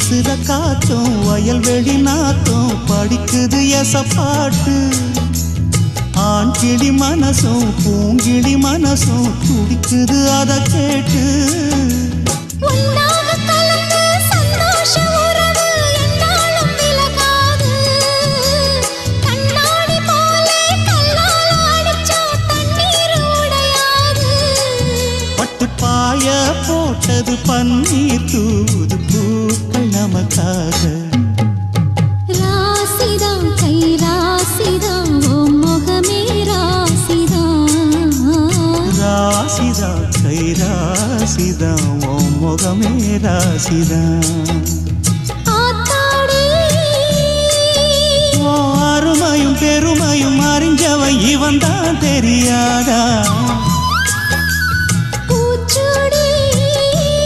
வீசுற காத்தும் வயல்வெளி நாத்தும் படிக்குது எசப்பாட்டு ஆண் கிளி மனசும் பூங்கிளி மனசும் துடிக்குது அத கேட்டு பாய போட்டது பன்னீர் தூது பூக்கள் நமக்காக ராசிதான் கை ராசிதான் ஓ முகமே ராசிதான் ராசிதான் கை ராசிதான் ஓ முகமே ராசிதான் அருமையும் பெருமையும் அறிஞ்சவன் இவன் தான் தெரியாதா